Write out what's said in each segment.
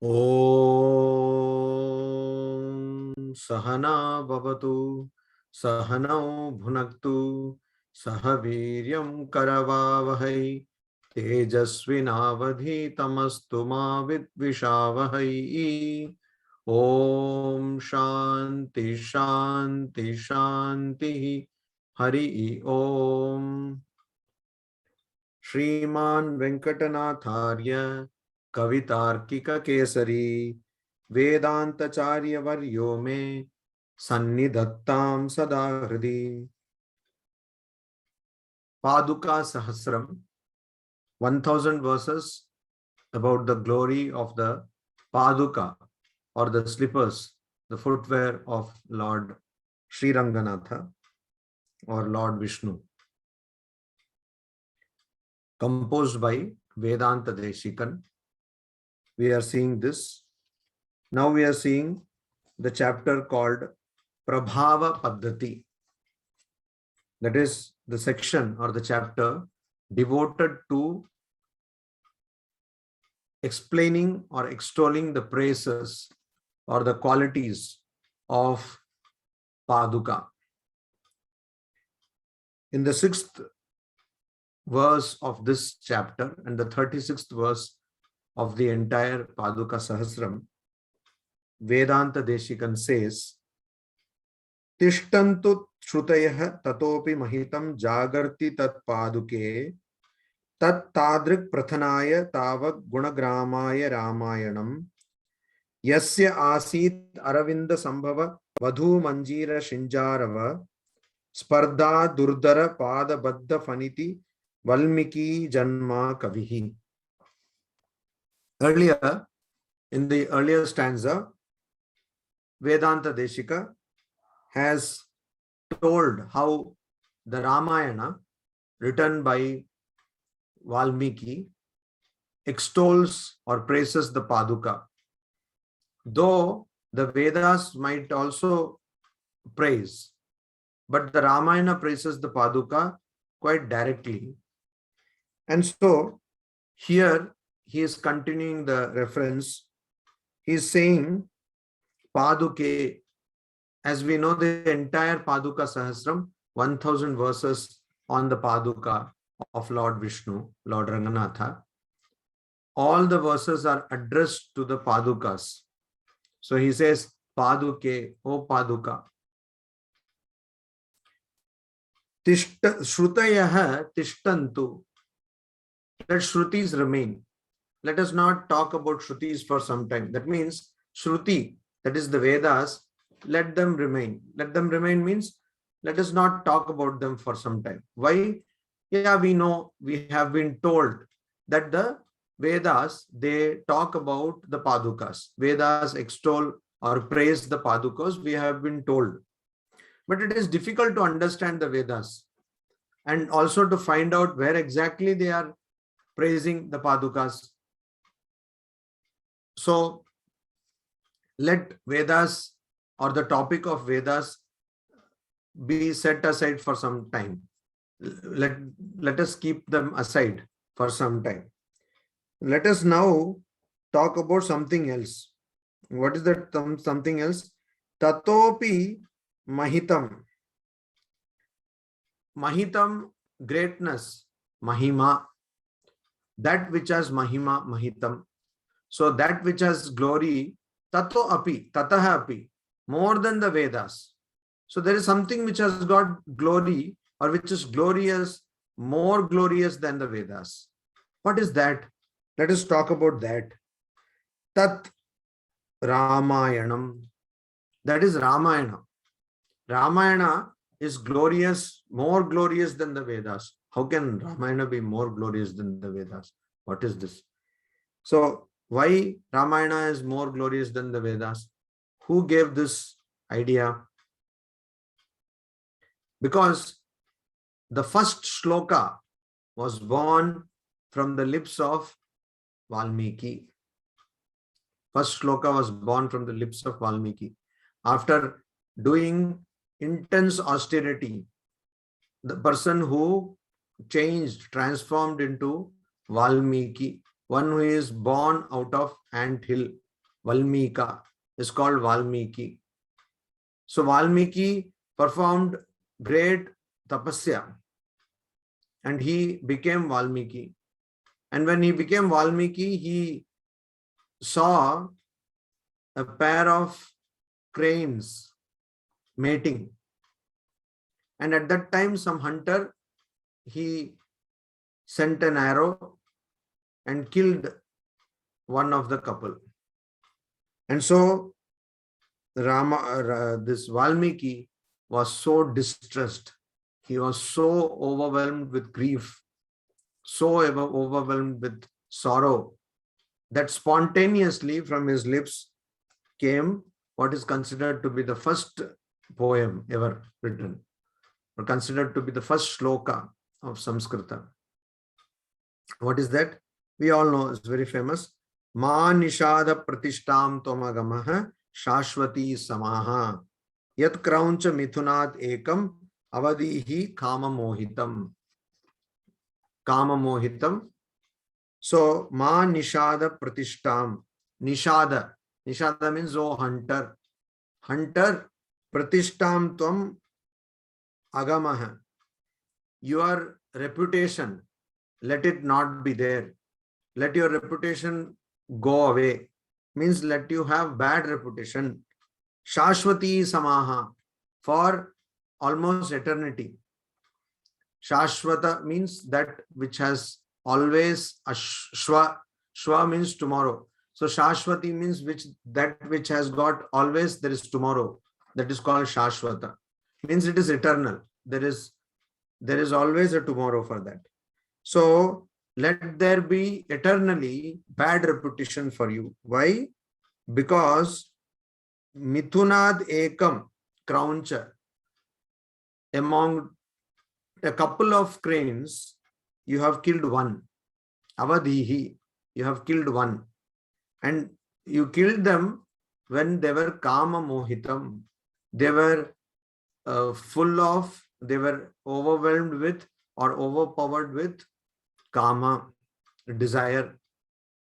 Om Sahana Bhavatu Sahanau Bhunaktu Sahaviryam Karavavahai Tejasvinavadhitamastu ma vidvishavahai. Om Shanti Shanti Shanti Hari Om. श्रीमान वेंकटनाथार्य कवितार्किक केसरी वेदांतचार्य वर्यो में सन्निधत्तां सदा हृदि. Paduka Sahasram, 1000 verses about the glory of the Paduka or the slippers, the footwear of Lord Sri Ranganatha or Lord Vishnu, composed by Vedanta Deshikan. We are seeing this. Now we are seeing the chapter called Prabhava Paddhati. That is the section or the chapter devoted to explaining or extolling the praises or the qualities of Paduka. In the 6th verse of this chapter and the 36th verse of the entire Paduka Sahasram, Vedanta Deshikan says, Tishtantu Shrutayah Tatopi Mahitam Jagarti Tat Paduke Tat Tadrik Prathanaya Tavak Gunagramaya Ramayanam Yasya Asit Aravinda Sambhava Vadhu Manjira Shinjarava Spardha Durdara Pada Baddha Faniti Valmiki Janma Kavihi. Earlier, in the earlier stanza, Vedanta Deshika has told how the Ramayana, written by Valmiki, extols or praises the Paduka. Though the Vedas might also praise, but the Ramayana praises the Paduka quite directly. And so here he is continuing the reference. He is saying Paduke, as we know the entire Paduka Sahasram, 1000 verses on the Paduka of Lord Vishnu, Lord Ranganatha. All the verses are addressed to the Padukas. So he says, Paduke, O Paduka. Shrutayaha tishtantu. Let Shrutis remain. Let us not talk about Shrutis for some time. That means Shruti, that is the Vedas, let them remain. Let them remain means let us not talk about them for some time. Why? Yeah, we know, we have been told that the Vedas, they talk about the Padukas. Vedas extol or praise the Padukas, we have been told. But it is difficult to understand the Vedas and also to find out where exactly they are praising the Padukas. So let Vedas or the topic of Vedas be set aside for some time. Let us keep them aside for some time. Let us now talk about something else. What is that something else? Tatopi Mahitam. Mahitam, greatness. Mahima. That which has Mahima, Mahitam. So that which has glory, Tato api, Tataha api, more than the Vedas. So there is something which has got glory or which is glorious, more glorious than the Vedas. What is that? Let us talk about that. Tat Ramayanam. That is Ramayana. Ramayana is glorious, more glorious than the Vedas. How can Ramayana be more glorious than the Vedas? What is this? So why Ramayana is more glorious than the Vedas? Who gave this idea? Because the first shloka was born from the lips of Valmiki. First shloka was born from the lips of Valmiki. After doing intense austerity, the person who changed, transformed into Valmiki, one who is born out of ant hill, Valmika is called Valmiki. So Valmiki performed great tapasya and he became Valmiki. And when he became Valmiki, he saw a pair of cranes mating. And at that time, some hunter, he sent an arrow and killed one of the couple. And so this Valmiki was so distressed. He was so overwhelmed with grief, so overwhelmed with sorrow, that spontaneously from his lips came what is considered to be the first poem ever written, or considered to be the first shloka of Sanskrita. What is that? We all know, it's very famous. Ma nishada pratishtam tomagamaha shashwati samaha yat krauncha mithunat ekam avadihi kama mohitam. Kama mohitam. So ma nishada pratishtam. Nishada. Nishada means oh hunter. Hunter pratishtam tvam agamaha. Your reputation, let it not be there. Let your reputation go away. Means let you have bad reputation. Shashwati samaha, for almost eternity. Shashwata means that which has always, shwa means tomorrow. So Shashwati means that which has got always, there is tomorrow. That is called Shashwata. Means it is eternal. There is always a tomorrow for that. So let there be eternally bad reputation for you. Why? Because Mithunad Ekam Krauncha, among a couple of cranes, you have killed one. Avadihi, you have killed one. And you killed them when they were Kama Mohitam. They were they were overwhelmed with or overpowered with Kama, desire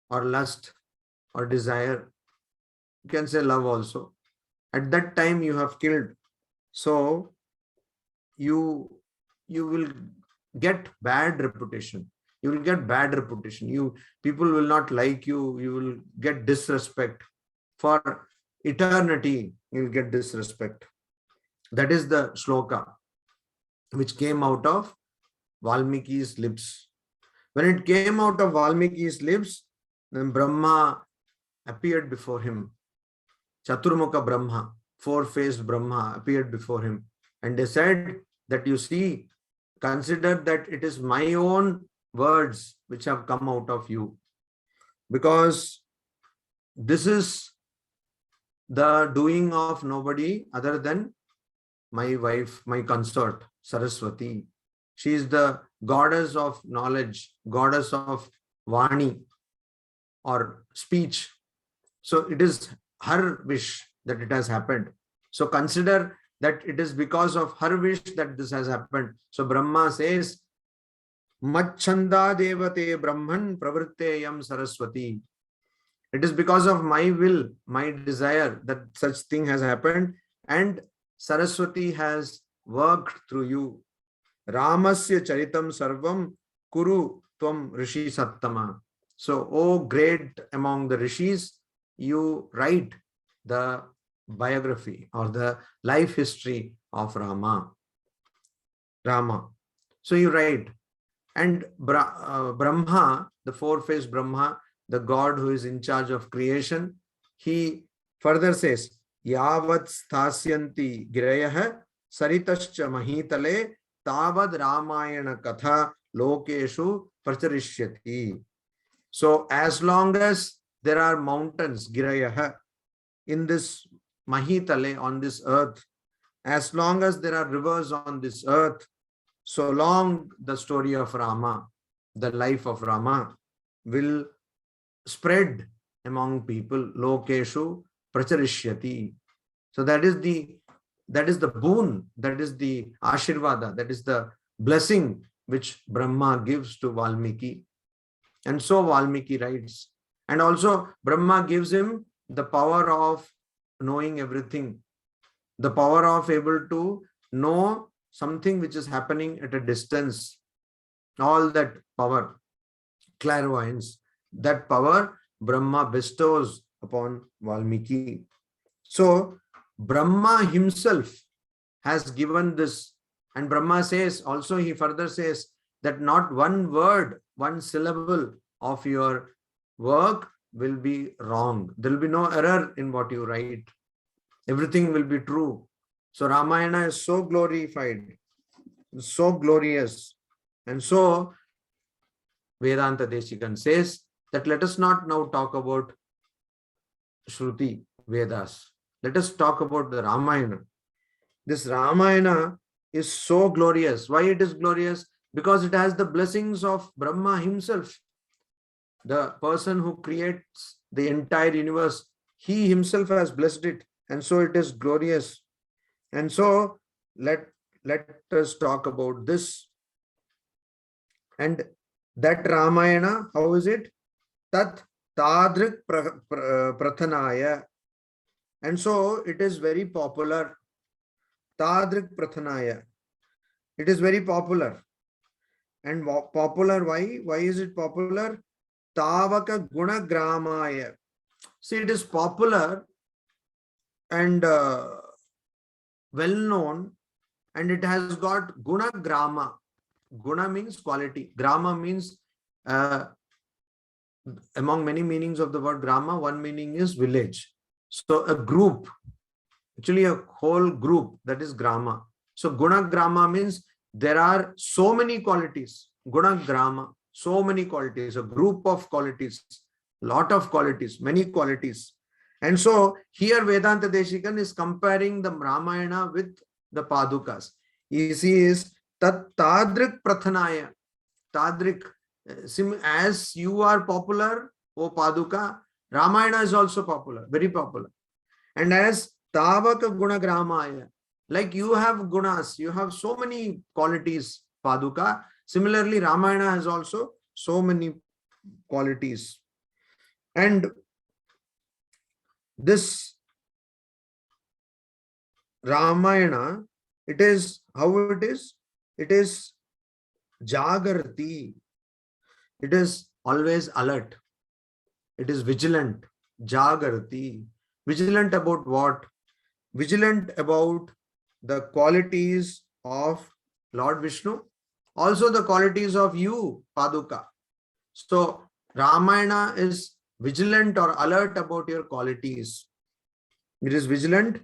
or lust or desire. You can say love also. At that time you have killed. So you will get bad reputation. You will get bad reputation. People will not like you. You will get disrespect. For eternity, you will get disrespect. That is the shloka which came out of Valmiki's lips. When it came out of Valmiki's lips, then Brahma appeared before him. Chaturmukha Brahma, four-faced Brahma appeared before him. And they said that, you see, consider that it is my own words which have come out of you. Because this is the doing of nobody other than my wife, my consort, Saraswati. She is the goddess of knowledge, goddess of Vani or speech. So it is her wish that it has happened. So consider that it is because of her wish that this has happened. So Brahma says, Machchanda devate Brahman pravritteyam Saraswati. It is because of my will, my desire that such thing has happened, and Saraswati has worked through you. Ramasya charitam sarvam kuru tvam rishi sattama. So, oh great among the rishis, you write the biography or the life history of Rama. So you write. And Brahma, the four-faced Brahma, the God who is in charge of creation, he further says, Yavat sthasyanti girayah saritascha mahitale tavad Ramayana katha lokeshu pracharishyati. So as long as there are mountains, girayah, in this mahitale, on this earth, as long as there are rivers on this earth, so long the story of Rama, the life of Rama, will spread among people. Lokeshu pracharishyati. So that is the boon, that is the ashirvada, that is the blessing which Brahma gives to Valmiki. And so Valmiki writes. And also Brahma gives him the power of knowing everything, the power of able to know something which is happening at a distance, all that power, clairvoyance, that power Brahma bestows upon Valmiki. So Brahma himself has given this, and Brahma says also, he further says that not one word, one syllable of your work will be wrong. There will be no error in what you write. Everything will be true. So Ramayana is so glorified, so glorious. And so Vedanta Desikan says that let us not now talk about Shruti, Vedas. Let us talk about the Ramayana. This Ramayana is so glorious. Why it is glorious? Because it has the blessings of Brahma himself. The person who creates the entire universe, he himself has blessed it. And so it is glorious. And so let us talk about this. And that Ramayana, how is it? Tat Tadrik Prathanaya. And so it is very popular. Tadrik Prathanaya. It is very popular. And popular, why? Why is it popular? Tavaka Guna Gramaya. See, it is popular and well known, and it has got Guna Grama. Guna means quality. Grama means, among many meanings of the word Grama, one meaning is village. So a group, actually a whole group, that is Grama. So Guna Grama means there are so many qualities. Guna Grama, so many qualities, a group of qualities, lot of qualities, many qualities. And so here Vedanta Desikan is comparing the Ramayana with the Padukas. He says Tat Tadrik Prathanaya. Tadrik, as you are popular, O Paduka, Ramayana is also popular, very popular. And as Tavaka Guna Gramaya, like you have gunas, you have so many qualities, Paduka. Similarly, Ramayana has also so many qualities. And this Ramayana, it is how it is? It is Jagarti. It is always alert. It is vigilant. Jagarti. Vigilant about what? Vigilant about the qualities of Lord Vishnu, also the qualities of you, Paduka. So Ramayana is vigilant or alert about your qualities. It is vigilant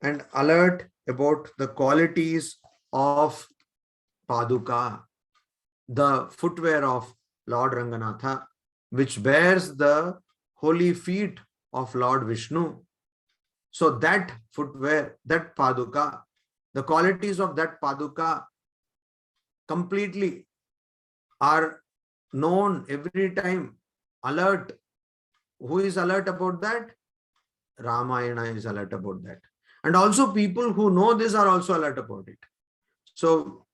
and alert about the qualities of Paduka, the footwear of Lord Ranganatha, which bears the holy feet of Lord Vishnu. So that footwear, that Paduka, the qualities of that Paduka completely are known every time. Alert. Who is alert about that? Ramayana is alert about that. And also people who know this are also alert about it. So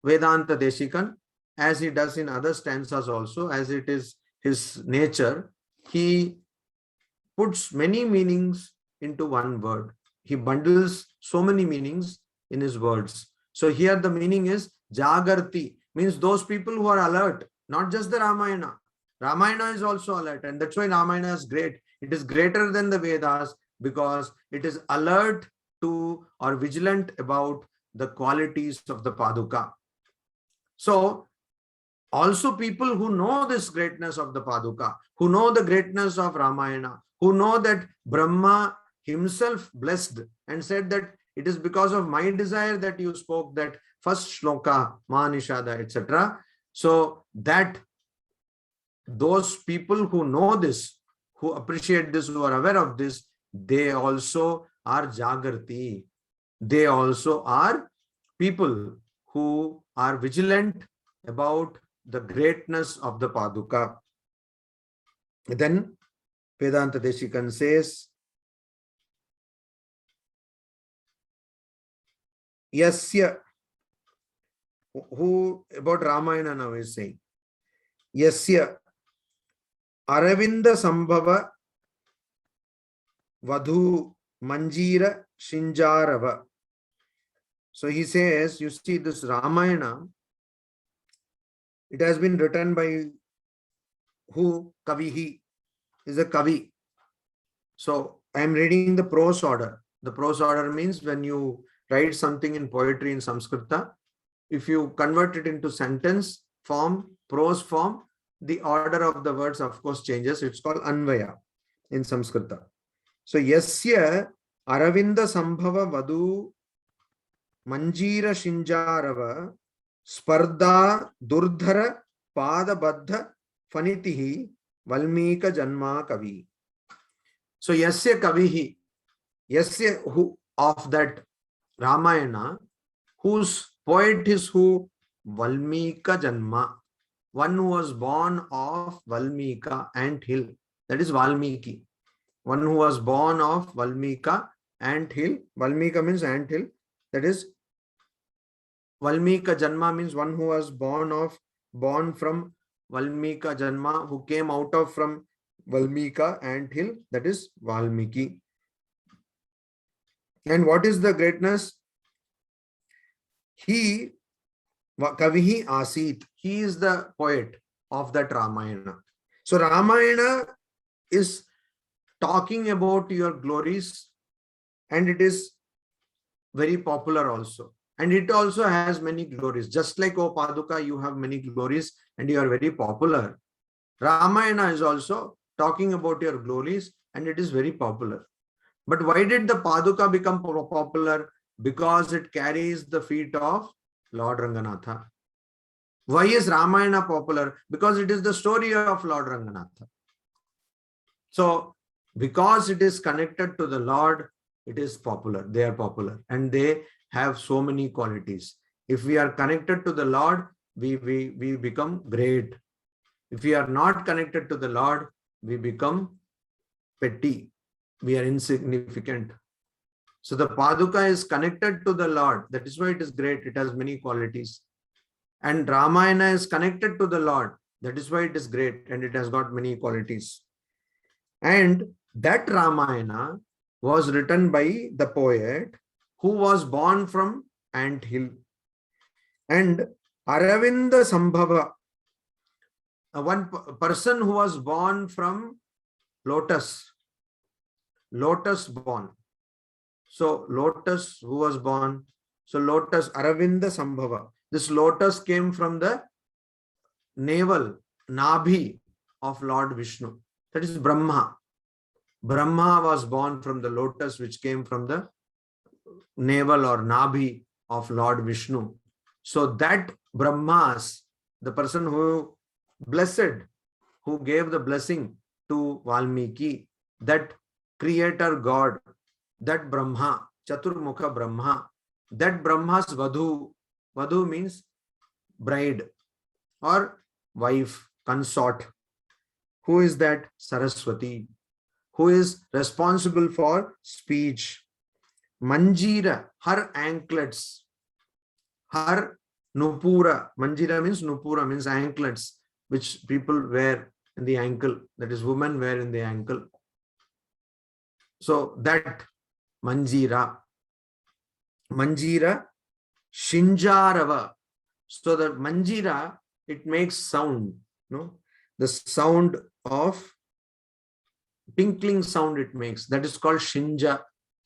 Vedanta Desikan, as he does in other stanzas also, as it is his nature, he puts many meanings into one word. He bundles so many meanings in his words. So here the meaning is Jagarti, means those people who are alert, not just the Ramayana. Ramayana is also alert, and that's why Ramayana is great. It is greater than the Vedas because it is alert to or vigilant about the qualities of the Paduka. So also people who know this greatness of the Paduka, who know the greatness of Ramayana, who know that Brahma himself blessed and said that it is because of my desire that you spoke that first shloka, Manishada, etc. So that those people who know this, who appreciate this, who are aware of this, they also are Jagarti. They also are people who are vigilant about the greatness of the Paduka. Then Vedanta Desikan says, Yasya, who about Ramayana now is saying, Yasya Aravinda Sambhava Vadhu Manjira Shinjarava. So he says, you see this Ramayana, it has been written by who? Kavihi is a Kavi. So I am reading the prose order. The prose order means when you write something in poetry in Sanskrita, if you convert it into sentence form, prose form, the order of the words of course changes. It's called Anvaya in Sanskrita. So Yasya Aravinda Sambhava Vadu Manjira Shinjarava Spardha Durdhara Pada Baddha Fanitihi Valmika Janma Kavi. So Yasya Kavihi, Yasya who of that Ramayana, whose poet is who? Valmika Janma. One who was born of Valmika ant hill. That is Valmiki. One who was born of Valmika ant hill. Valmika means ant hill. That is Valmika Janma means one who was born from Valmika Janma, who came out of from Valmika ant hill. That is Valmiki. And what is the greatness? He, Kavihi Asit, he is the poet of that Ramayana. So Ramayana is talking about your glories, and it is very popular also. And it also has many glories. Just like, O Paduka, you have many glories and you are very popular. Ramayana is also talking about your glories and it is very popular. But why did the Paduka become popular? Because it carries the feet of Lord Ranganatha. Why is Ramayana popular? Because it is the story of Lord Ranganatha. So, because it is connected to the Lord, it is popular. They are popular and they have so many qualities. If we are connected to the Lord, we become great. If we are not connected to the Lord, we become petty. We are insignificant. So the Paduka is connected to the Lord. That is why it is great. It has many qualities. And Ramayana is connected to the Lord. That is why it is great and it has got many qualities. And that Ramayana was written by the poet who was born from ant hill. And Aravinda Sambhava, one person who was born from lotus born. So lotus who was born. So lotus, Aravinda Sambhava. This lotus came from the navel, Nabhi of Lord Vishnu. That is Brahma. Brahma was born from the lotus which came from the navel or Nabhi of Lord Vishnu. So that Brahmas, the person who blessed, who gave the blessing to Valmiki, that creator God, that Brahma, Chaturmukha Brahma, that Brahma's Vadhu, Vadhu means bride or wife, consort. Who is that? Saraswati, who is responsible for speech. Manjira, her anklets, her Nupura. Manjira means Nupura, means anklets, which people wear in the ankle. That is, women wear in the ankle. So that Manjira. Manjira Shinjarava. So the Manjira, it makes sound. No? The sound of tinkling sound it makes. That is called Shinja.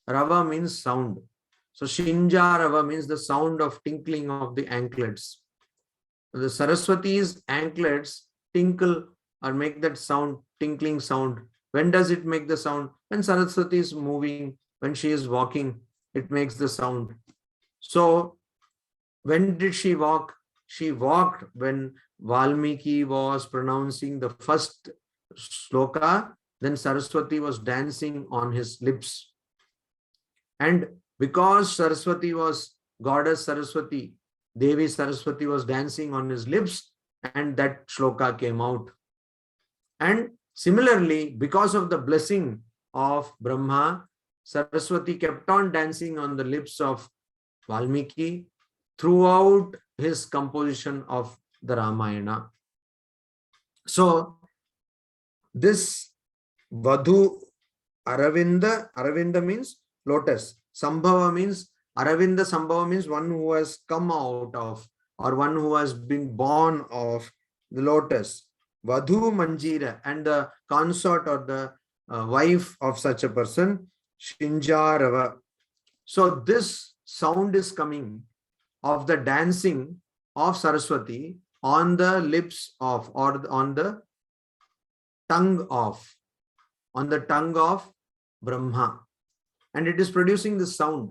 Rava means sound. So Shinjarava means the sound of tinkling of the anklets. The Saraswati's anklets tinkle or make that sound, tinkling sound. When does it make the sound? When Saraswati is moving, when she is walking, it makes the sound. So when did she walk? She walked when Valmiki was pronouncing the first sloka, then Saraswati was dancing on his lips. And because Saraswati was goddess Saraswati, Devi Saraswati was dancing on his lips, and that shloka came out. And similarly, because of the blessing of Brahma, Saraswati kept on dancing on the lips of Valmiki throughout his composition of the Ramayana. So this Vadhu Aravinda, Aravinda means lotus. Sambhava means, Aravinda Sambhava means one who has come out of, or one who has been born of the lotus. Vadhu Manjira, and the consort or the wife of such a person, Shinjarava. So this sound is coming of the dancing of Saraswati on the lips of, or on the tongue of, Brahma, and it is producing the sound.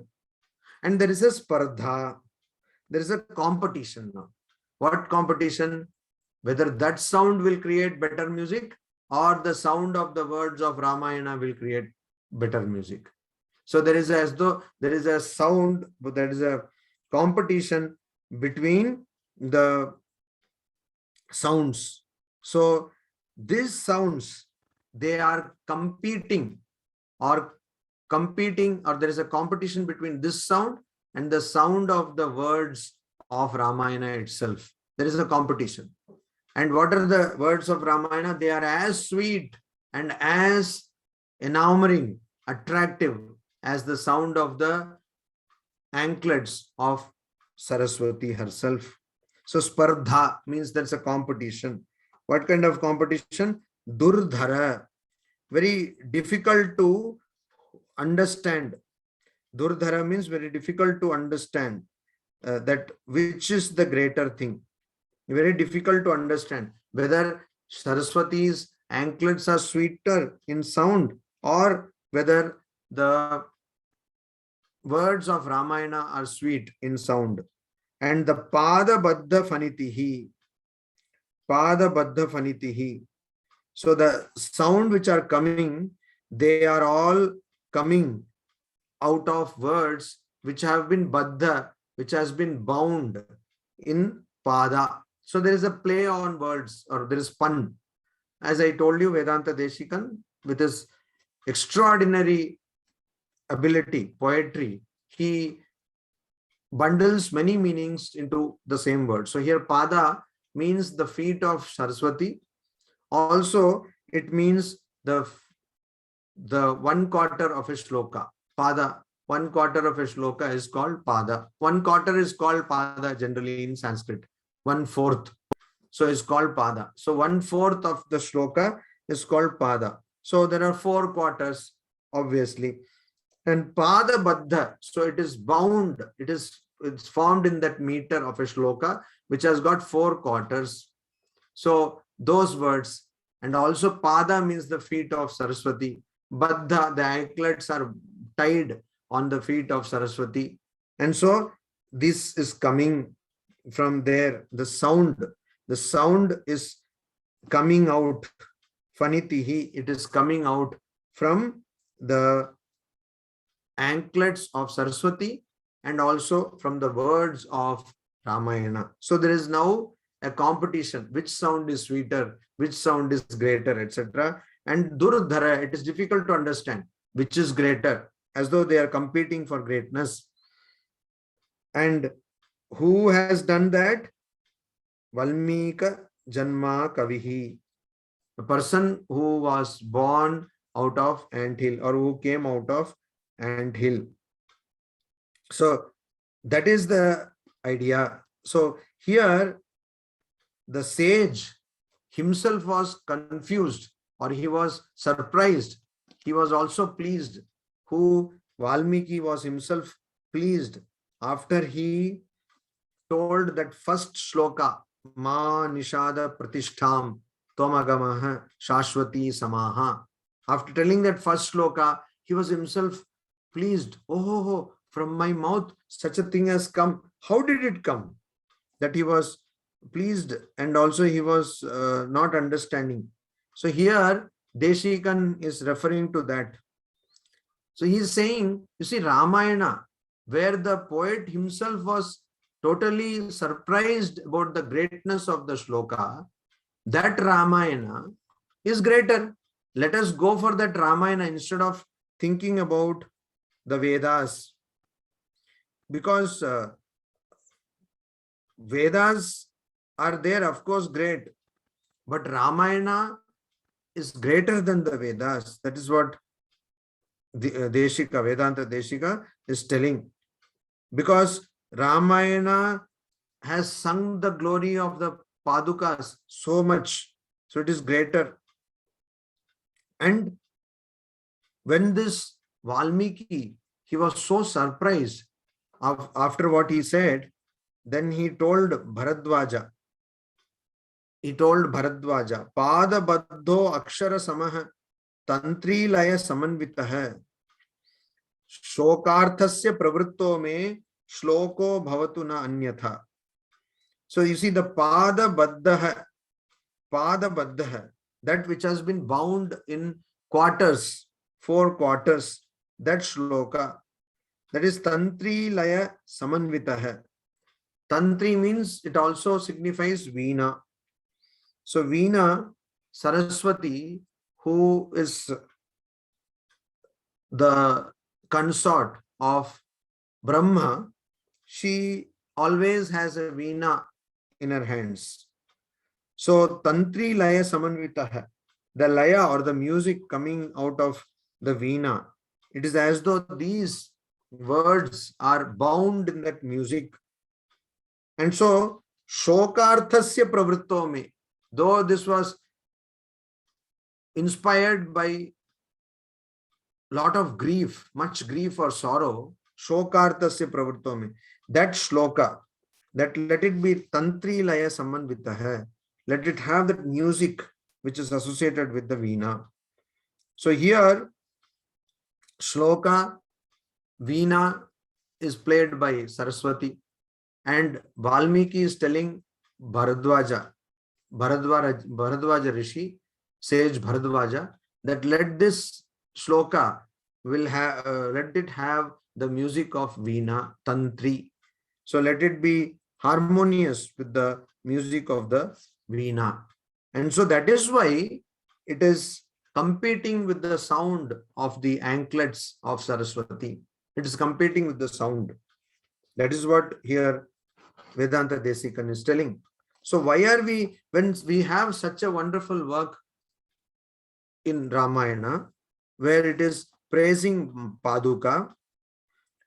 And there is a spardha, there is a competition now. What competition? Whether that sound will create better music, or the sound of the words of Ramayana will create better music. So there is, as though there is a sound, but there is a competition between the sounds. So these sounds, they are competing, or there is a competition between this sound and the sound of the words of Ramayana itself. There is a competition. And what are the words of Ramayana? They are as sweet and as enamoring, attractive as the sound of the anklets of Saraswati herself. So spardha means there's a competition. What kind of competition? Durdhara, very difficult to understand. Durdhara means very difficult to understand, that which is the greater thing. Very difficult to understand whether Saraswati's anklets are sweeter in sound, or whether the words of Ramayana are sweet in sound. And the Pada Baddha Fanitihi. Pada Baddha Fanitihi. So the sound which are coming, they are all coming out of words which have been baddha, which has been bound in pada. So there is a play on words, or there is pun. As I told you, Vedanta Deshikan, with his extraordinary ability, poetry, he bundles many meanings into the same word. So here pada means the feet of Saraswati. Also, it means the 1/4 of a shloka. Pada, 1/4 of a shloka is called pada. 1/4 is called pada generally in Sanskrit. 1/4. So it's called pada. So 1/4 of the shloka is called pada. So there are 4 quarters, obviously. And pada baddha, so it is bound. It's formed in that meter of a shloka, which has got 4 quarters. So those words, and also pada means the feet of Saraswati. Baddha, the anklets are tied on the feet of Saraswati. And so this is coming from there. The sound is coming out. Fanitihi, it is coming out from the anklets of Saraswati and also from the words of Ramayana. So there is now a competition. Which sound is sweeter? Which sound is greater, etc. And Durdhara, it is difficult to understand which is greater, as though they are competing for greatness. And who has done that? Valmika Janma Kavihi, a person who was born out of anthill, or who came out of anthill. So that is the idea. So here the sage himself was confused, or he was surprised. He was also pleased. Who? Valmiki was himself pleased after he told that first shloka, Ma Nishada Pratishtham Tomagamaha Shashwati Samaha. After telling that first shloka, he was himself pleased. Oh, from my mouth such a thing has come. How did it come? That he was pleased, and also he was not understanding. So here Deshikan is referring to that. So he is saying, you see, Ramayana, where the poet himself was totally surprised about the greatness of the shloka, that Ramayana is greater. Let us go for that Ramayana instead of thinking about the Vedas. Because Vedas are there, of course, great. But Ramayana is greater than the Vedas. That is what Deshika, Vedanta Deshika is telling, because Ramayana has sung the glory of the Padukas so much, so it is greater. And when this Valmiki, he was so surprised after what he said, then he told Bharadwaja, Pada Baddho Akshara Samah Tantri Laya Samanvitah Shokarthasya Pravritto Me Shloko Bhavatu Na Anyatha. So you see the Pada Baddha, that which has been bound in quarters, 4 quarters, that shloka, that is Tantri Laya Samanvitah. Tantri means it also signifies Veena. So Veena, Saraswati, who is the consort of Brahma, she always has a Veena in her hands. So Tantri Laya Samanvitah, the Laya or the music coming out of the Veena, it is as though these words are bound in that music. And so Shokarthasya Pravritto Me, though this was inspired by lot of grief, much grief or sorrow, Shokarthasya Pravritto Me, that shloka, that let it be Tantri Laya Samanvitah, let it have that music which is associated with the Veena. So here, shloka, Veena is played by Saraswati, and Valmiki is telling Bharadwaja Rishi, sage Bharadwaja, that let this shloka will have, let it have the music of Veena, Tantri. So let it be harmonious with the music of the Veena. And so that is why it is competing with the sound of the anklets of Saraswati. It is competing with the sound. That is what here Vedanta Desikan is telling. So why are we, when we have such a wonderful work in Ramayana, where it is praising Paduka,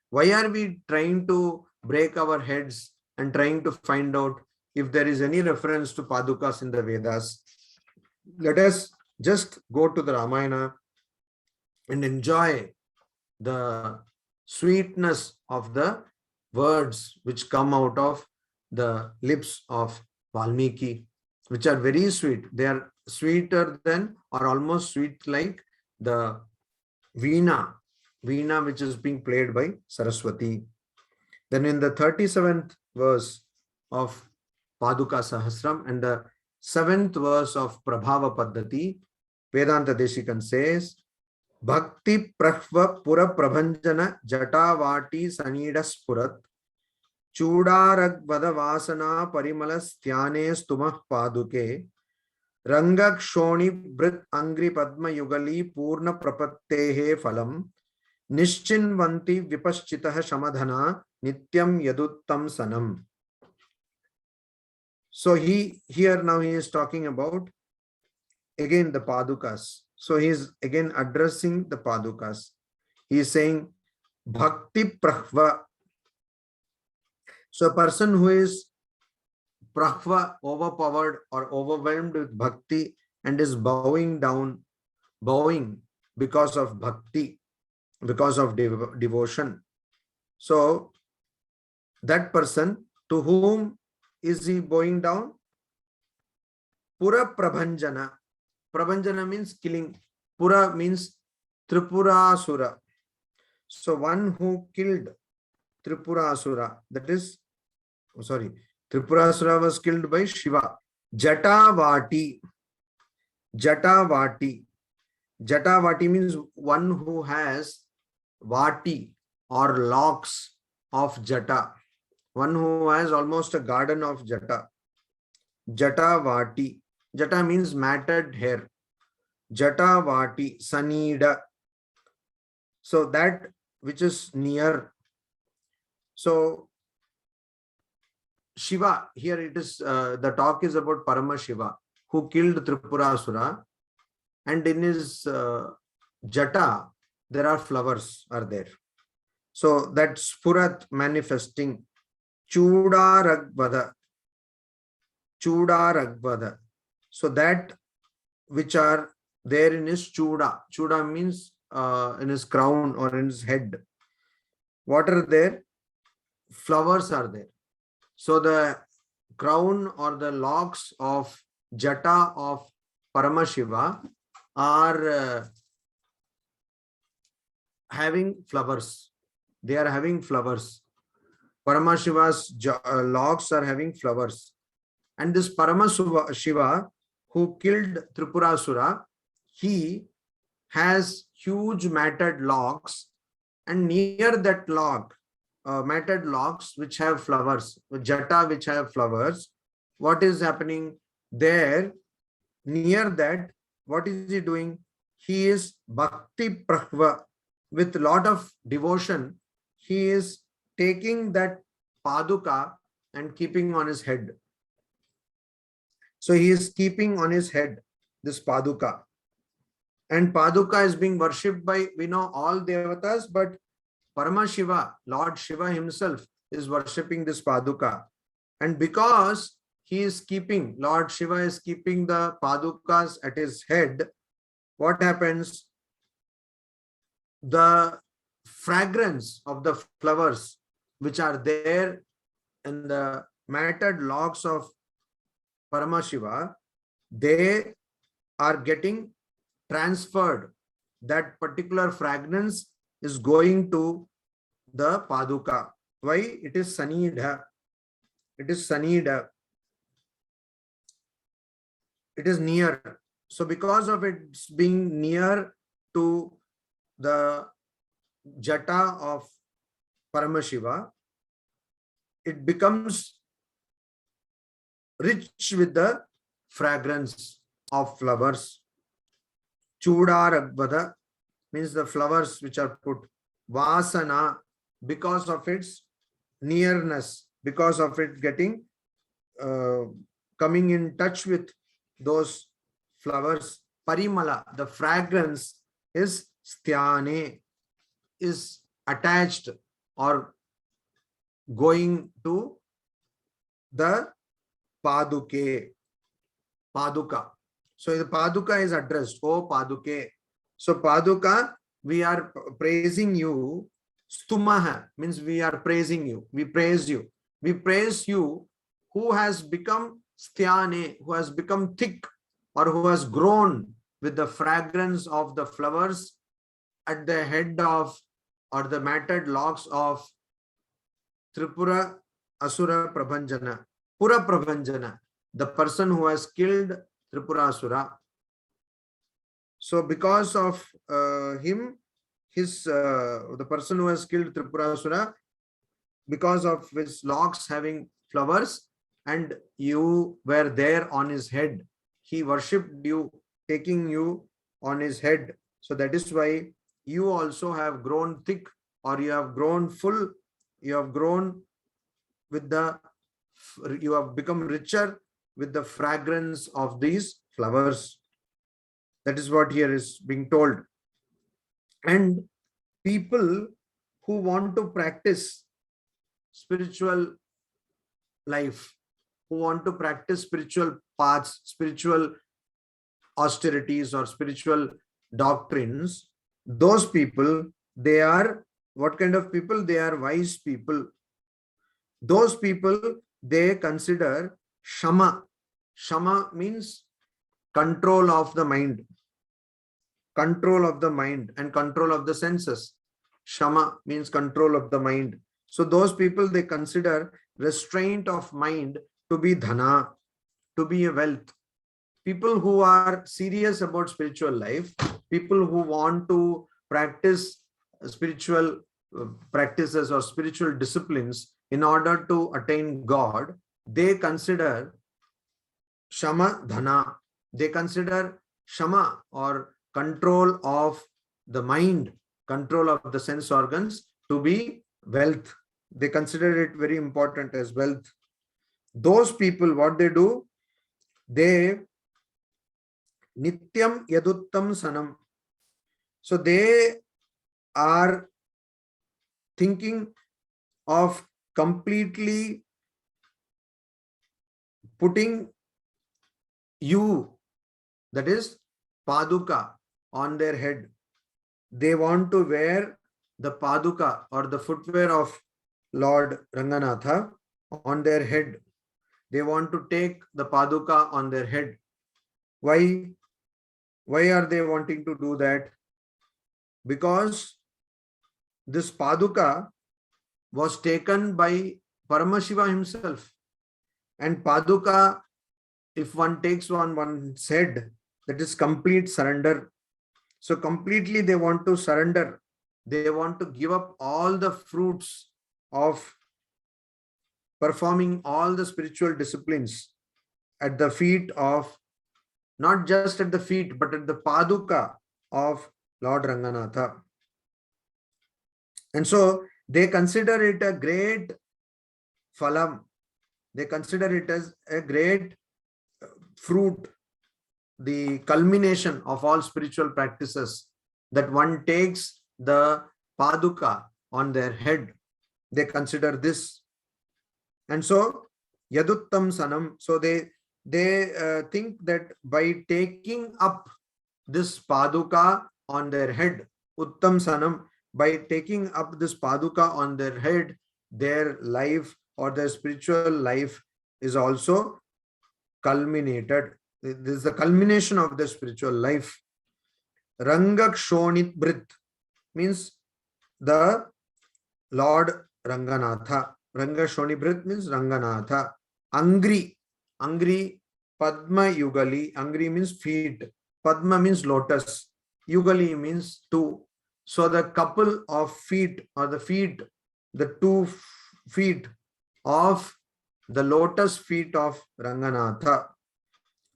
why are we trying to break our heads and trying to find out if there is any reference to Padukas in the Vedas? Let us just go to the Ramayana and enjoy the sweetness of the words which come out of the lips of Valmiki, which are very sweet. They are sweeter than, or almost sweet like, the Veena which is being played by Saraswati. Then in the 37th verse of Paduka Sahasram and the 7th verse of Prabhava Paddhati, Vedanta Desikan says, Bhakti Prahva Pura Prabhanjana Jatavati Sanida Spurat Chudaragvada Vasana Parimalas Thyane Stumah Paduke Rangak Shoni Brit Angri Padma Yugali Purna Prapattehe Phalam Nischinvanti Vipaschitah Shamadhana Nityam Yaduttam Sanam. So here now he is talking about again the Padukas. So he is again addressing the Padukas. He is saying Bhakti Prahva. So a person who is Prahva, overpowered or overwhelmed with bhakti and is bowing because of bhakti, because of devotion. So that person, to whom is he bowing down? Pura Prabhanjana. Prabhanjana means killing. Pura means Tripurasura. So one who killed Tripurasura, that is, Tripurasura was killed by Shiva. Jatavati. Jatavati means one who has vati or locks of Jata. One who has almost a garden of Jata. Jatavati. Jata means matted hair. Jatavati, Sanida. So that which is near. So Shiva, here it is, the talk is about Parama Shiva, who killed Tripurasura, and in his Jata, there are flowers are there. So that's Spurat manifesting. Chudaragbada. Chudaragbada. So that which are there in his chuda. Chuda means in his crown or in his head. What are there? Flowers are there. So the crown or the locks of Jata of Paramashiva are having flowers. They are having flowers. Paramashiva's locks are having flowers. And this Paramashiva who killed Tripurasura, he has huge matted locks, and near that lock, matted locks which have flowers, Jata which have flowers, what is happening there? Near that, what is he doing? He is Bhakti Prahva, with lot of devotion. He is taking that Paduka and keeping on his head. So he is keeping on his head this Paduka. And Paduka is being worshipped by, we know, all devatas, but Paramashiva, Lord Shiva himself, is worshipping this Paduka. And because he is keeping, Lord Shiva is keeping the Padukas at his head, what happens? The fragrance of the flowers which are there in the matted locks of Paramashiva, they are getting transferred. That particular fragrance is going to the Paduka. Why? It is Sanidha. It is Sanidha. It is near. So because of it being near to the Jata of Paramashiva, it becomes rich with the fragrance of flowers. Chudaragbada means the flowers which are put. Vasana, because of its nearness, because of it getting coming in touch with those flowers. Parimala, the fragrance is Sthyane, is attached or going to the Paduke, Paduka. So the Paduka is addressed, oh Paduke. So Paduka, we are praising you. Stumaha means we are praising you. We praise you. We praise you who has become Sthyane, who has become thick or who has grown with the fragrance of the flowers at the head of or the matted locks of Tripura Asura Prabhanjana. Pura Prabhanjana, the person who has killed Tripurasura. So because of him, the person who has killed Tripurasura, because of his locks having flowers, and you were there on his head, he worshipped you, taking you on his head. So that is why you also have grown thick, or you have grown full, you have grown with the, you have become richer with the fragrance of these flowers. That is what here is being told. And people who want to practice spiritual life, who want to practice spiritual paths, spiritual austerities or spiritual doctrines, those people, they are what kind of people? They are wise people. Those people, they consider Shama. Shama means control of the mind. Control of the mind and control of the senses. Shama means control of the mind. So those people, they consider restraint of mind to be dhana, to be a wealth. People who are serious about spiritual life, people who want to practice spiritual practices or spiritual disciplines in order to attain God, they consider Shama Dhana. They consider Shama or control of the mind, control of the sense organs to be wealth. They consider it very important as wealth. Those people, what they do? They Nityam Yaduttam Sanam. So they are thinking of completely putting you, that is Paduka, on their head. They want to wear the Paduka or the footwear of Lord Ranganatha on their head. They want to take the Paduka on their head. Why? Why are they wanting to do that? Because this Paduka was taken by Paramashiva himself. And Paduka, if one takes on one's head, that is complete surrender. So completely they want to surrender. They want to give up all the fruits of performing all the spiritual disciplines at the feet of, not just at the feet, but at the Paduka of Lord Ranganatha. And so they consider it a great phalam. They consider it as a great fruit, the culmination of all spiritual practices, that one takes the Paduka on their head. They consider this. And so Yaduttam Sanam, so they think that by taking up this Paduka on their head, Uttam Sanam, by taking up this Paduka on their head, their life or their spiritual life is also culminated. This is the culmination of the spiritual life. Rangak Shonit Brit means the Lord Ranganatha. Ranga Shonibrit means Ranganatha. Angri. Angri Padma Yugali. Angri means feet. Padma means lotus. Yugali means two. So the couple of feet, or the feet, the 2 feet of the lotus feet of Ranganatha,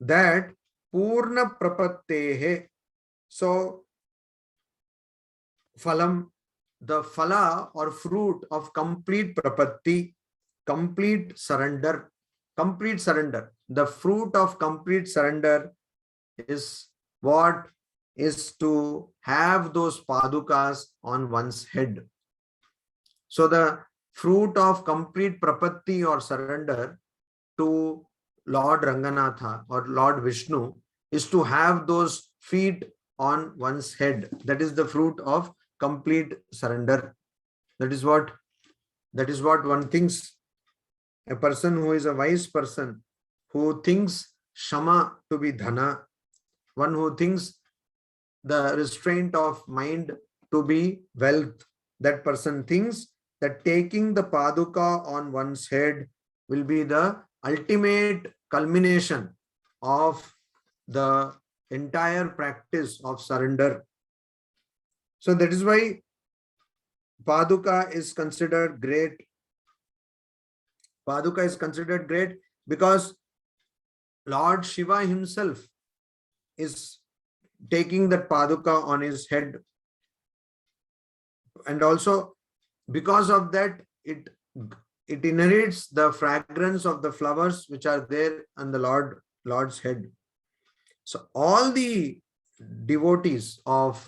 that Purna Prapattehe. So Phalam, the phala or fruit of complete prapatti, complete surrender, complete surrender. The fruit of complete surrender is what is to have those padukas on one's head. So the fruit of complete prapatti or surrender to Lord Ranganatha or Lord Vishnu is to have those feet on one's head. That is the fruit of complete surrender. That is what one thinks. A person who is a wise person, who thinks Shama to be Dhana, one who thinks the restraint of mind to be wealth, that person thinks that taking the Paduka on one's head will be the ultimate culmination of the entire practice of surrender. So that is why Paduka is considered great. Paduka is considered great because Lord Shiva himself is taking that Paduka on his head. And also because of that, it inherits the fragrance of the flowers which are there on the Lord's head. So all the devotees of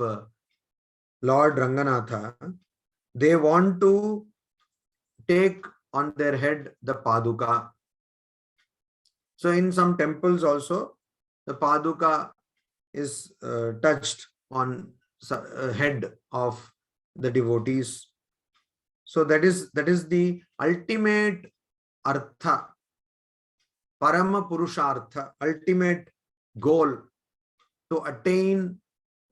Lord Ranganatha, they want to take on their head the Paduka. So in some temples also, the Paduka is touched on head of the devotees. So that is the ultimate artha, parama purushartha, ultimate goal, to attain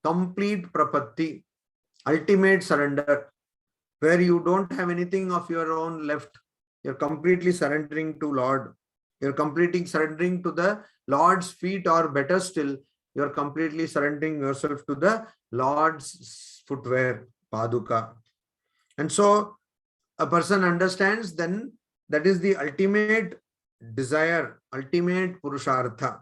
complete prapatti, ultimate surrender, where you don't have anything of your own left. You're completely surrendering to Lord. You're completely surrendering to the Lord's feet, or better still, you're completely surrendering yourself to the Lord's footwear, Paduka. And so a person understands then that is the ultimate desire, ultimate purushartha.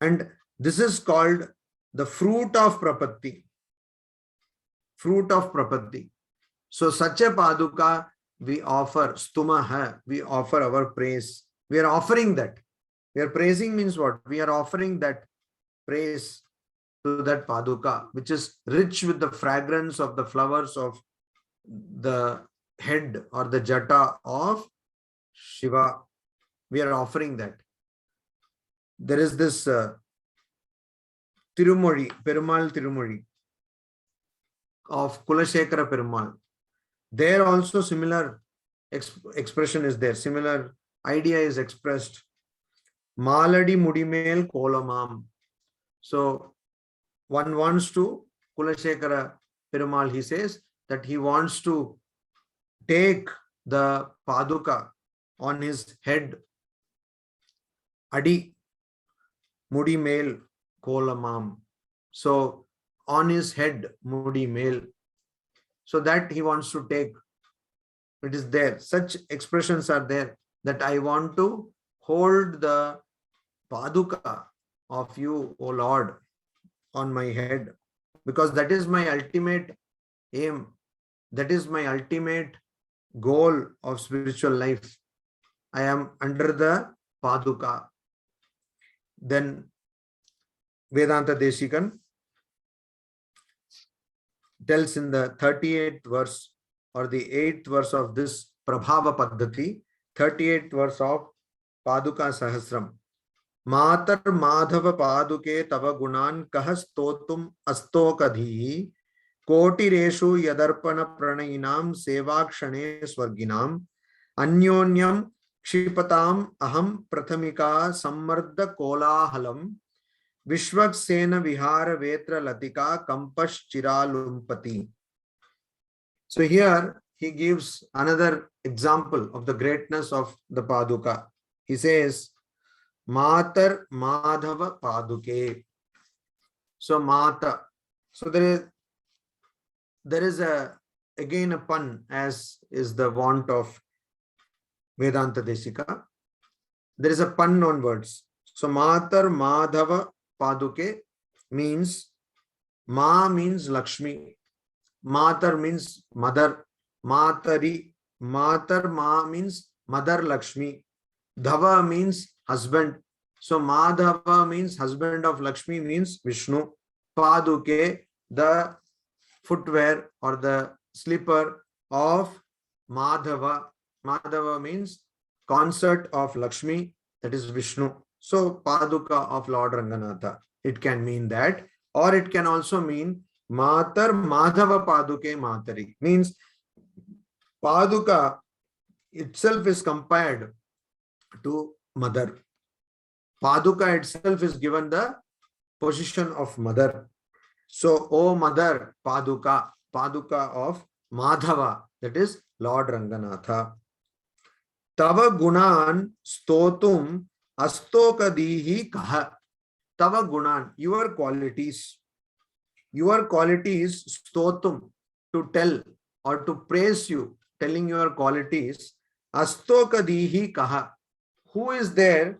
And this is called the fruit of prapatti. Fruit of prapatti. So such a Paduka we offer, stumaha, we offer our praise. We are offering that. We are praising means what? We are offering that praise to that Paduka, which is rich with the fragrance of the flowers of the head or the jata of Shiva. We are offering that. There is this Tirumoli, Perumal Tirumoli of Kulashekara Perumal. There also similar expression is there. Similar idea is expressed. Maladi Mudimel Kolamam. So one wants to, Kulashekara Perumal, he says that he wants to take the Paduka on his head. Adi Mudi Mel Kolamam. So on his head, Mudi Mel. So that he wants to take. It is there. Such expressions are there that I want to hold the Paduka of you, O Lord, on my head, because that is my ultimate aim. That is my ultimate goal of spiritual life. I am under the Paduka. Then Vedanta Desikan tells in the 38th verse or the 8th verse of this Prabhava Paddhati, 38th verse of Paduka Sahasram. Matar Madhava Paduke Tava Gunan Kahastotum Astokadhi Kotireshu Yadarpana Pranayinam Sevakshane Swarginam Anyonyam Kshipatam Aham Prathamika Sammardha Kolahalam Vishwaksena Vihara Vetra Latika Kampash Chiralumpati. So here he gives another example of the greatness of the Paduka. He says, Matar Madhava Paduke. So Mata. So there is again a pun, as is the wont of Vedanta Desika. There is a pun on words. So Matar Madhava Paduke means, Ma means Lakshmi. Matar means mother. Matari. Matar Ma means mother Lakshmi. Dhava means husband. So Madhava means husband of Lakshmi, means Vishnu. Paduke, the footwear or the slipper of Madhava. Madhava means consort of Lakshmi, that is Vishnu. So Paduka of Lord Ranganatha. It can mean that, or it can also mean Matar Madhava Paduke Matari. Means Paduka itself is compared to mother. Paduka itself is given the position of mother. So, O mother, Paduka, Paduka of Madhava, that is Lord Ranganatha. Tava Gunan Stotum Astokadihi Kaha. Tava Gunan, your qualities. Your qualities, Stotum, to tell or to praise you, telling your qualities. Astokadihi Kaha. Who is there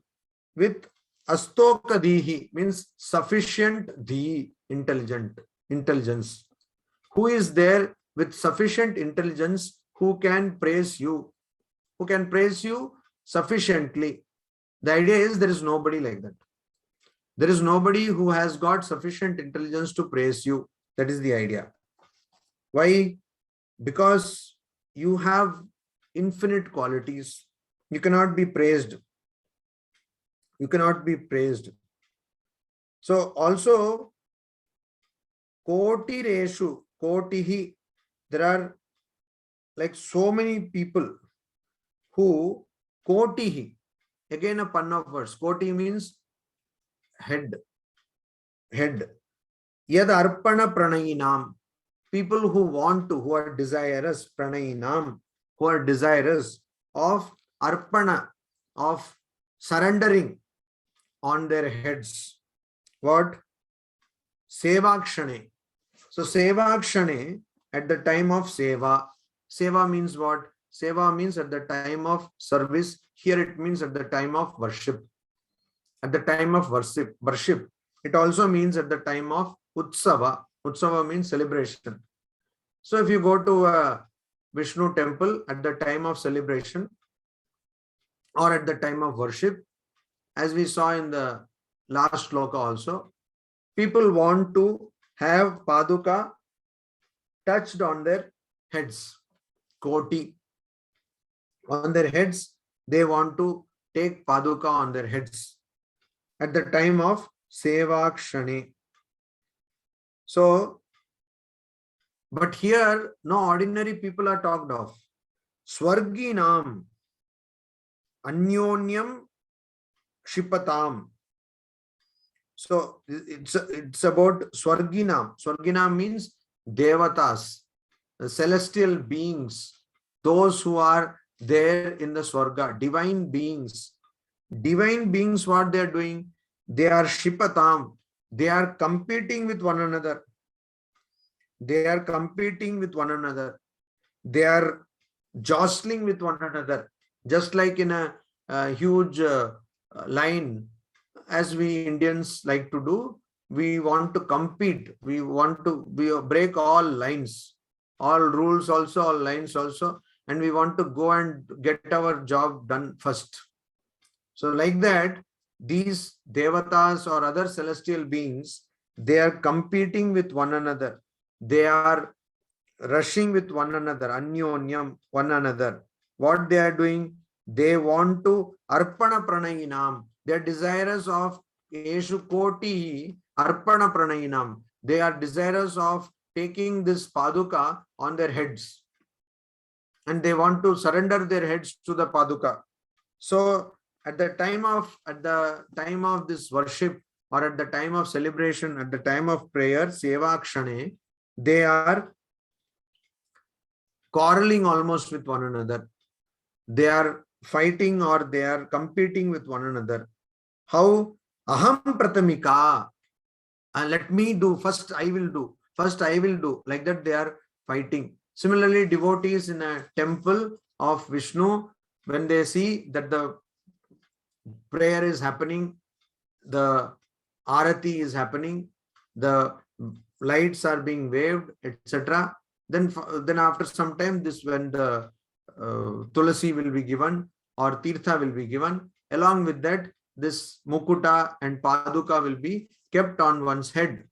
with Astokadihi, means sufficient the intelligence. Who is there with sufficient intelligence who can praise you? Who can praise you sufficiently? The idea is there is nobody like that. There is nobody who has got sufficient intelligence to praise you. That is the idea. Why? Because you have infinite qualities. You cannot be praised. You cannot be praised. So also, Koti Reshu, Kotihi, there are like so many people who, Kotihi, again a pun of words. Koti means head. Yad Arpana Pranayinam, people who want to, who are desirous, Pranayinam, who are desirous of Arpana, of surrendering on their heads. What? Sevakshane. So Sevakshane, at the time of Seva. Seva means what? Seva means at the time of service. Here it means at the time of worship. At the time of worship. It also means at the time of Utsava. Utsava means celebration. So if you go to a Vishnu temple at the time of celebration or at the time of worship, as we saw in the last shloka also, people want to have Paduka touched on their heads, koti. On their heads, they want to take Paduka on their heads at the time of Sevakshane. So, but here, no ordinary people are talked of. Swarginam, Anyonyam, Shipatam. So, it's about Swarginam. Swarginam means Devatas, the celestial beings, those who are there in the Swarga, divine beings. Divine beings, what they are doing? They are Shipatam. They are competing with one another. They are competing with one another. They are jostling with one another. Just like in a huge line, as we Indians like to do, we want to compete. We want to break all lines, all rules also, all lines also, and we want to go and get our job done first. So like that, these devatas or other celestial beings, they are competing with one another. They are rushing with one another, anyonyam, one another. What they are doing? They want to arpana pranayinam. They are desirous of eshu koti arpana pranayinam. They are desirous of taking this Paduka on their heads. And they want to surrender their heads to the Paduka. So at the time of this worship, or at the time of celebration, at the time of prayer, Sevakshane, they are quarreling almost with one another. They are fighting or they are competing with one another. How? Aham pratamika. Let me do. First I will do. First I will do. Like that they are fighting. Similarly, devotees in a temple of Vishnu, when they see that the prayer is happening, the arati is happening, the lights are being waved, etc. Then after some time, when the tulasi will be given or tirtha will be given, along with that, this mukuta and paduka will be kept on one's head.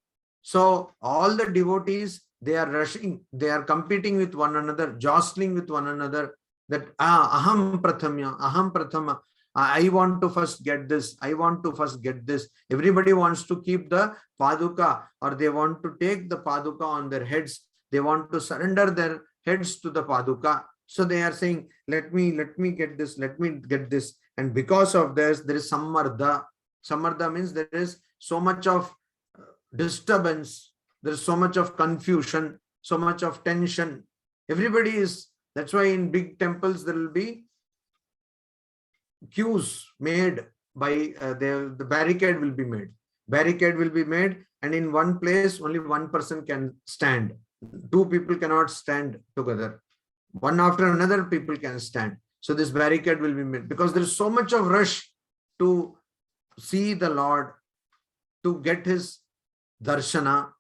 So all the devotees, they are rushing, they are competing with one another, jostling with one another, that aham prathama, I want to first get this, I want to first get this. Everybody wants to keep the paduka, or they want to take the paduka on their heads. They want to surrender their heads to the paduka. So they are saying, let me get this, let me get this. And because of this, there is sammarda. Sammarda means there is so much of disturbance, there is so much of confusion, so much of tension. Everybody is, that's why in big temples there will be queues made by the barricade will be made. Barricade will be made, and in one place only one person can stand. Two people cannot stand together. One after another people can stand. So this barricade will be made because there is so much of rush to see the Lord, to get his darshana,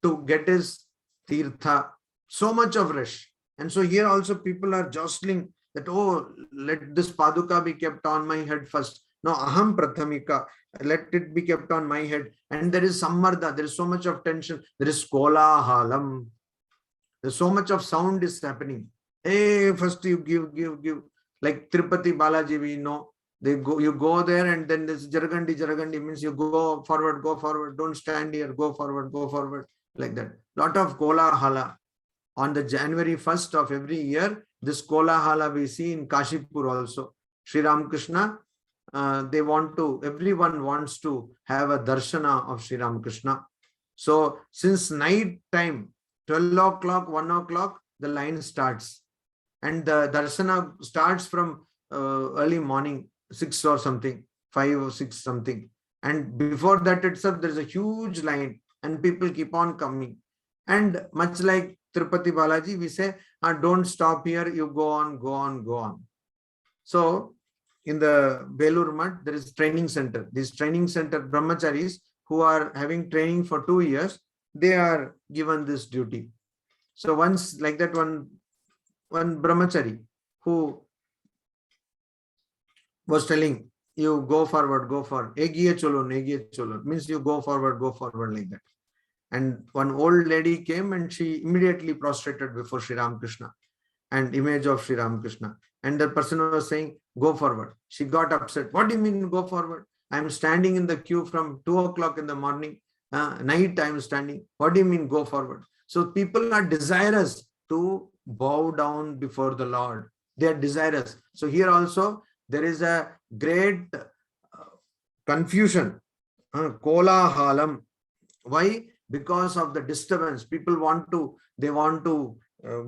to get his tirtha. So much of rush. And so here also people are jostling that, oh, let this paduka be kept on my head first. No, aham prathamika, let it be kept on my head. And there is sammarda, there is so much of tension, there is kolahalam. There's so much of sound is happening. Hey, first you give. Like Tirupati Balaji, we know, you go there and then this Jaragandi means you go forward, don't stand here, go forward, like that. Lot of kolahala. On the January 1st of every year, this kolahala we see in Kashipur also. Sri Ramakrishna, everyone wants to have a darshana of Sri Ramakrishna. So since night time, 12 o'clock, 1 o'clock, the line starts. And the darshana starts from early morning, 6 or something, 5 or 6 something. And before that itself, there's a huge line and people keep on coming. And much like Tirupati Balaji, we say, don't stop here, you go on. So in the Belur Math, there is training center. This training center brahmacharis who are having training for 2 years, they are given this duty. So once like that, one brahmachari who was telling, you go forward, egiye cholon, means you go forward like that. And one old lady came and she immediately prostrated before Sri Ramakrishna and image of Sri Ramakrishna. And the person was saying, go forward. She got upset. What do you mean go forward? I'm standing in the queue from 2 o'clock in the morning, night I'm standing. What do you mean go forward? So people are desirous to bow down before the Lord. They are desirous. So here also there is a great confusion. Kola halam. Why? Because of the disturbance. People they want to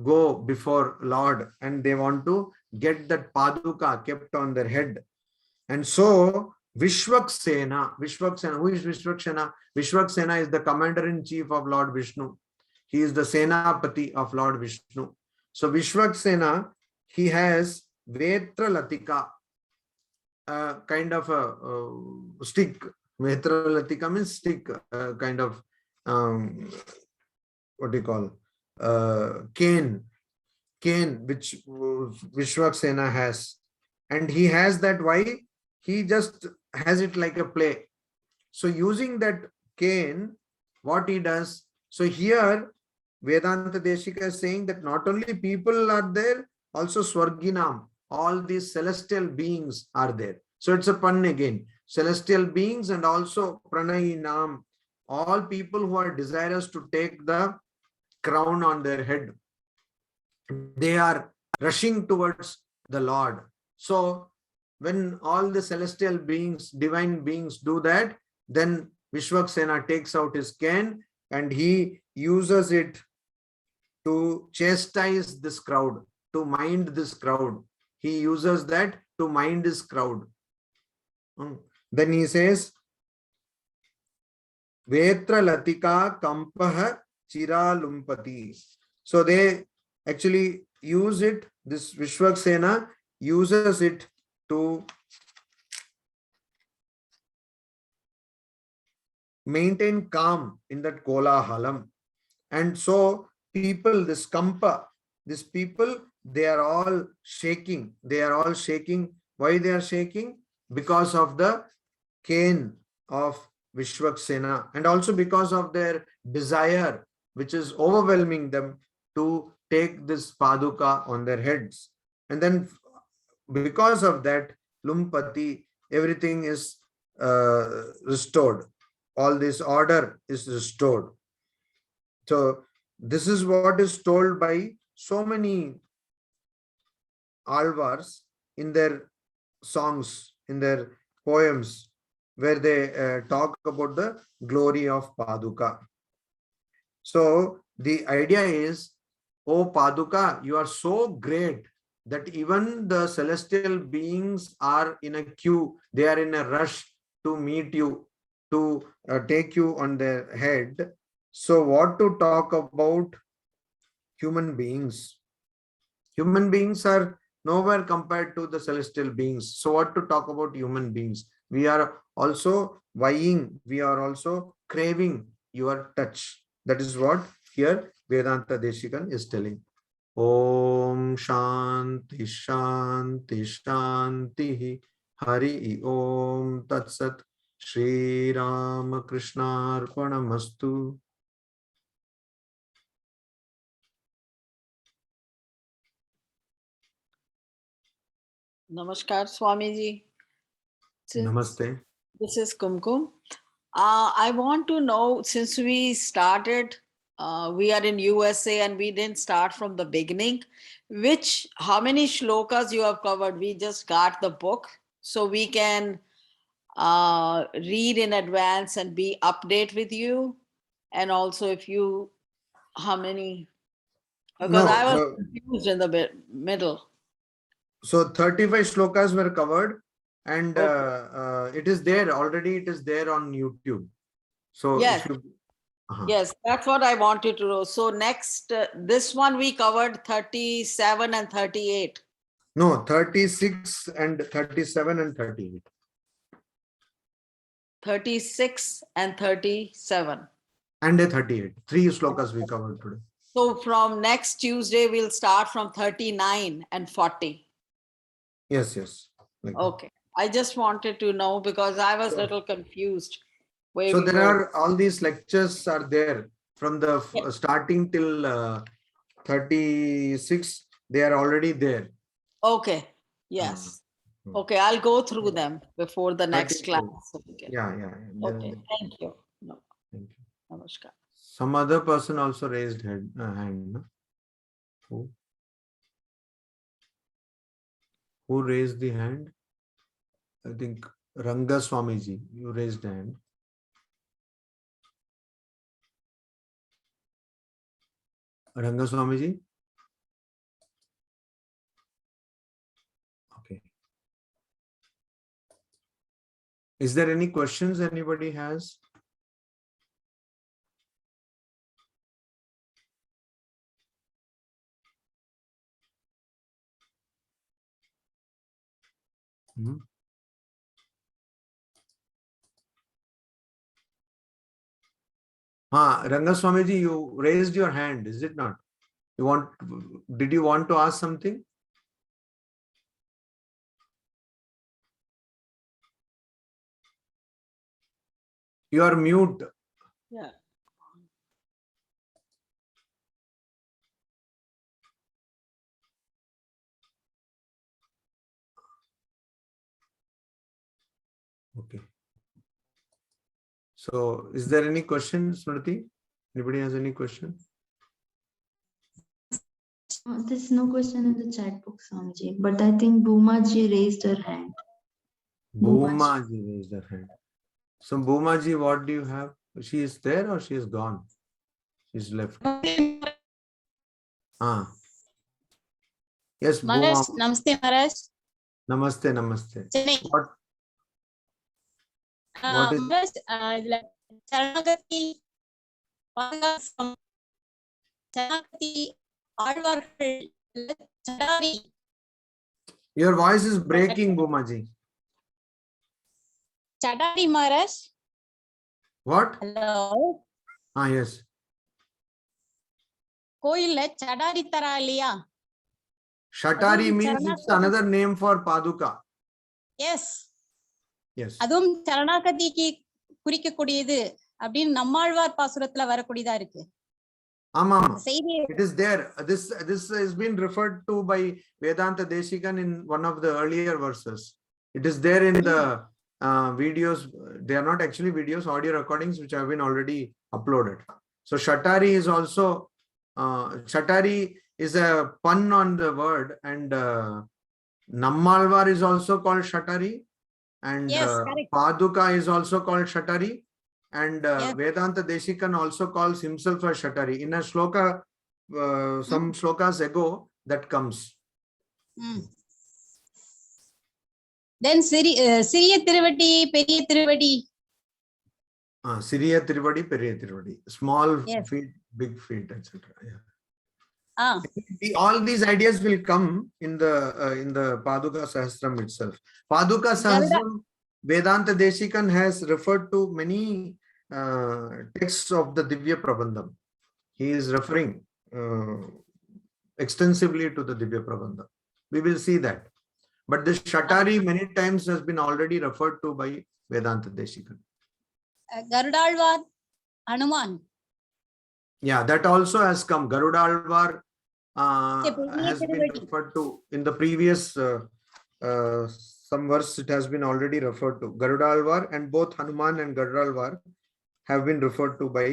go before Lord and they want to get that paduka kept on their head. And so Vishwaksena, who is Vishwaksena? Vishwaksena is the commander-in-chief of Lord Vishnu. He is the Senapati of Lord Vishnu. So Vishwaksena, he has Vetra Latika, kind of a stick. Vetra Latika means stick, kind of what do you call, cane, which Vishwaksena has. And he has that. Why? He just has it like a play. So using that cane, what he does, so here Vedanta Deshika is saying that not only people are there, also Swarginam, all these celestial beings are there. So it's a pun again. Celestial beings and also Pranayinam, all people who are desirous to take the crown on their head. They are rushing towards the Lord. So when all the celestial beings, divine beings do that, then Vishwaksena takes out his cane and he uses it to chastise this crowd, to mind this crowd. He uses that to mind his crowd. Then he says, Vetra Latika Kampaha Chiralumpati. So they actually use it, this Vishwaksena uses it to maintain calm in that kolahalam. And so people, this kampa, these people, they are all shaking. They are all shaking. Why they are shaking? Because of the cane of Vishwaksena and also because of their desire, which is overwhelming them to take this paduka on their heads. And then because of that, Lumpati, everything is restored. All this order is restored. So this is what is told by so many alvars in their songs, in their poems, where they talk about the glory of Paduka. So the idea is, oh Paduka, you are so great that even the celestial beings are in a queue. They are in a rush to meet you, to take you on their head. So what to talk about human beings? Human beings are nowhere compared to the celestial beings. So what to talk about human beings? We are also vying, we are also craving your touch. That is what here Vedanta Deshikan is telling. Om Shanti Shanti Shanti Hari Om Tat Sat Shri Ramakrishna Arpanamastu. Namaskar, Swamiji. Namaste. This is Kumkum. I want to know, since we started, we are in USA and we didn't start from the beginning, how many shlokas you have covered? We just got the book, so we can read in advance and be update with you. And also if you, how many? Because I was confused in the middle. So 35 shlokas were covered and it is there already. It is there on YouTube. So yes, yes, that's what I wanted to know. So next, this one we covered 37 and 38. No, 36 and 37 and 38. 36 and 37. And a 38. 3 shlokas we covered today. So from next Tuesday, we'll start from 39 and 40. Yes, yes. Okay. I just wanted to know because I was a Sure. little confused. Where So we there were. are all these lectures are there from the Yeah. starting till 36. They are already there. Okay. Yes. Okay, I'll go through them before the next 34. class. Okay. Yeah, yeah. Okay. Thank you. No. Thank you. Namaskar. Some other person also raised hand. No? Who raised the hand? I think Ranga Swamiji, you raised hand. Ranga Swamiji? Okay. Is there any questions anybody has? Hmm? Ranga Swamiji, you raised your hand, is it not? Did you want to ask something? You are mute. Yeah. Okay. So is there any question, Smriti? Anybody has any question? There's no question in the chat box, Swamiji, but I think Bhumaji raised her hand. Bhumaji raised her hand. So Bhumaji, what do you have? She is there or she is gone? She's left. Yes, Maharaj, Bhuma. Namaste Maharaj. Namaste, namaste. Chennai. What is Maharaj, Charanagati, from Charanagati, Alvargal, Chadari. your voice is breaking, Bhumaji. Chadari Maharaj. What? Hello. Yes. கோயில்ல சடாரி தரா இல்லையா? Shatari means it's another name for Paduka. Yes. Yes. அதுவும் சரணாகதிக்கு குறிக்கக்கூடியது அப்படின்னு நம்மாழ்வார் பாசுரத்துல வரக்கூடியதா இருக்கு. செய்தி It is there. This has been referred to by Vedanta Deshikan in one of the earlier verses. It is there in the videos. They are not actually videos, audio recordings which have been already uploaded. So Shatari is also Shatari is a pun on the word, and Nammalvar is also called Shatari, and Yes, correct. Paduka is also called Shatari, and Yes. Vedanta Deshikan also calls himself a Shatari. In a shloka, some shlokas ago, that comes. Then சிறிய திருவடி பெரிய திருவடி. Siriya Tiruvadi, Periya Tiruvadi. Small Yes. feet, big feet, etc. Yeah. Ah. All these ideas will come in the Paduka Sahasram itself. Paduka Sahasram, Vedanta Deshikan has referred to many texts of the Divya Prabandham. He is referring extensively to the Divya Prabandham. We will see that. But this Shatari many times has been already referred to by Vedanta Deshikan. Garudalvar, Hanuman. Yeah, that also has come. Garudalvar has been referred to in the previous some verse. It has been already referred to. Garudalvar, and both Hanuman and Garudalvar have been referred to by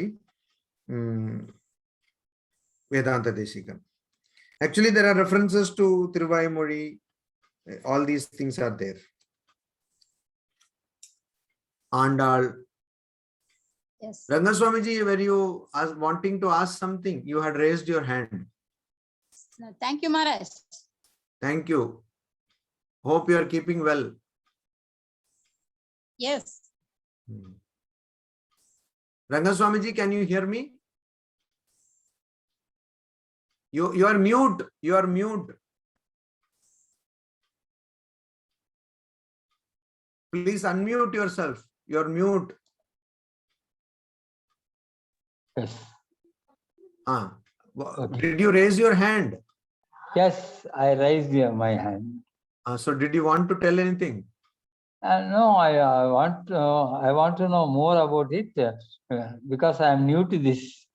Vedanta Deshikan. Actually, there are references to Tiruvaimozhi. All these things are there. Andal. Yes. Ranga Swamiji, were you wanting to ask something? You had raised your hand. Thank you, Maharaj. Thank you. Hope you are keeping well. Yes. Ranga Swamiji, can you hear me? You are mute. You are mute. Please unmute yourself. You are mute. Yes. Okay. Did you raise your hand? Yes, I raised my hand. So did you want to tell anything? No, I want to know more about it because I am new to this.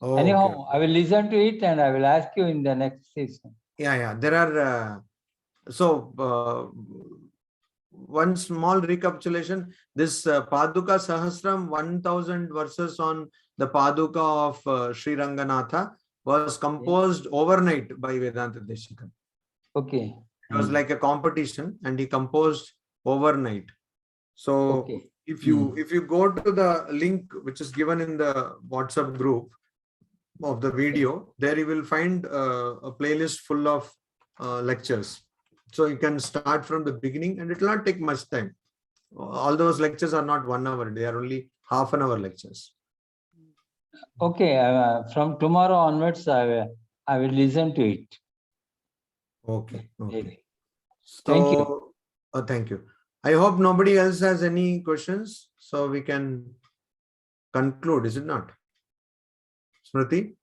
Oh, Anyhow, okay. I will listen to it and I will ask you in the next session. Yeah. There are, one small recapitulation. This Paduka Sahasram, 1000 verses on the Paduka of Sri Ranganatha was composed overnight by Vedanta Deshika. Okay. It was like a competition and he composed overnight. So Okay. if you go to the link which is given in the WhatsApp group of the video, there you will find a playlist full of lectures. So you can start from the beginning and it will not take much time. All those lectures are not 1 hour, they are only half an hour lectures. Okay. From tomorrow onwards, I will listen to it. Okay. Maybe. So, Thank you. Thank you. I hope nobody else has any questions, so we can conclude, is it not? Smriti?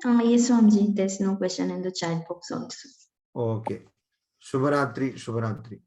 Yes, Swamiji, there's no question in the chat box also. Okay. Shubharatri, Shubharatri.